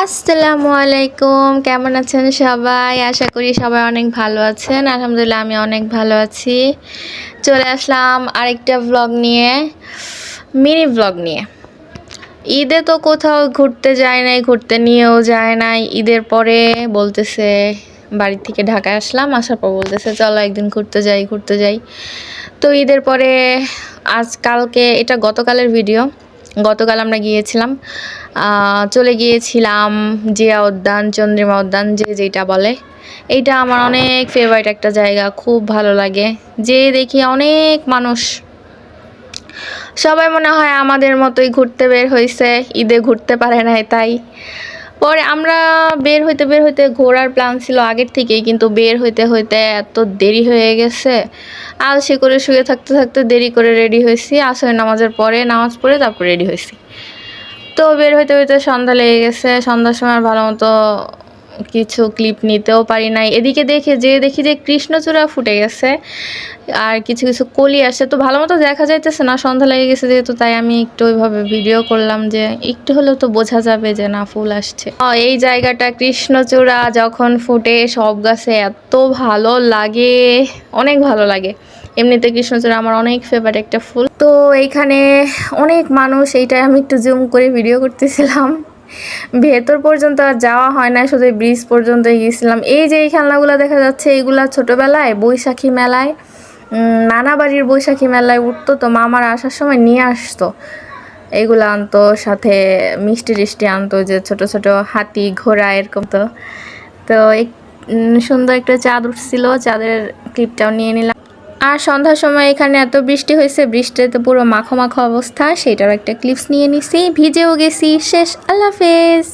আসসালামু আলাইকুম, কেমন আছেন সবাই? আশা করি সবাই অনেক ভালো আছেন। আলহামদুলিল্লাহ আমি অনেক ভালো আছি। চলে আসলাম আরেকটা ভ্লগ নিয়ে, মিনি ভ্লগ নিয়ে। ঈদে তো কোথাও ঘুরতে যায় নাই, ঘুরতে নিয়েও যায় নাই। ঈদের পরে বলতেছে বাড়ি থেকে ঢাকায় আসলাম, আসার পর বলতেছে চলো একদিন ঘুরতে যাই। তো ঈদের পরে কালকে, এটা গতকালের ভিডিও, গতকাল আমরা গিয়েছিলাম, চলে গিয়েছিলাম জিয়া উদ্যান, চন্দ্রিমা উদ্যান, যে যেটা বলে। এইটা আমার অনেক ফেভারিট একটা জায়গা, খুব ভালো লাগে। যে দেখি অনেক মানুষ, সবাই মনে হয় আমাদের মতোই ঘুরতে বের হয়েছে, ঈদে ঘুরতে পারে নাই তাই। পরে আমরা বের হইতে ঘোরার প্ল্যান ছিল আগের থেকেই, কিন্তু বের হইতে এত দেরি হয়ে গেছে। আলসে করে শুয়ে থাকতে দেরি করে রেডি হয়েছি। আসরের নামাজের পরে, নামাজ পড়ে তারপর রেডি হয়েছি। তো বের হইতে সন্ধ্যা লেগে গেছে। সন্ধ্যার সময় ভালো মতো কিছু ক্লিপ নিতেও পারি নাই। এদিকে দেখি যে কৃষ্ণচূড়া ফুটে গেছে আর কিছু কলি আসছে, তো ভালো মতো দেখা যাইতেছে না, সন্ধ্যা লেগে গেছে যেহেতু। তাই আমি একটু ওইভাবে ভিডিও করলাম যে একটু হলেও তো বোঝা যাবে যে না, ফুল আসছে। এই জায়গাটা কৃষ্ণচূড়া যখন ফুটে সব গাছে এত ভালো লাগে, অনেক ভালো লাগে। এমনিতে কৃষ্ণচূড়া আমার অনেক ফেভারিট একটা ফুল। তো এইখানে অনেক মানুষ, এইটাই আমি একটু জুম করে ভিডিও করতেছিলাম। ভেতর পর্যন্ত আর যাওয়া হয় না, শুধু ব্রিজ পর্যন্তই গিয়েছিলাম। এই যে এই খেলনাগুলো দেখা যাচ্ছে, এইগুলা ছোটোবেলায় বৈশাখী মেলায়, নানা বাড়ির বৈশাখী মেলায় উঠতো, তো মামার আসার সময় নিয়ে আসতো। এইগুলো আনতো, সাথে মিষ্টি টিষ্টি আনতো, যে ছোট ছোট হাতি ঘোড়া এরকম। তো সুন্দর একটা চাঁদ উঠছিল, চাঁদের ক্লিপটাও নিয়ে নিলাম। আর সন্ধ্যার সময় এখানে এত বৃষ্টি হয়েছে, বৃষ্টিতে পুরো মাখো মাখো অবস্থা, সেটারও একটা ক্লিপস নিয়ে নিছি। ভিজেও গেছি। শেষ। আল্লাহ হাফেজ।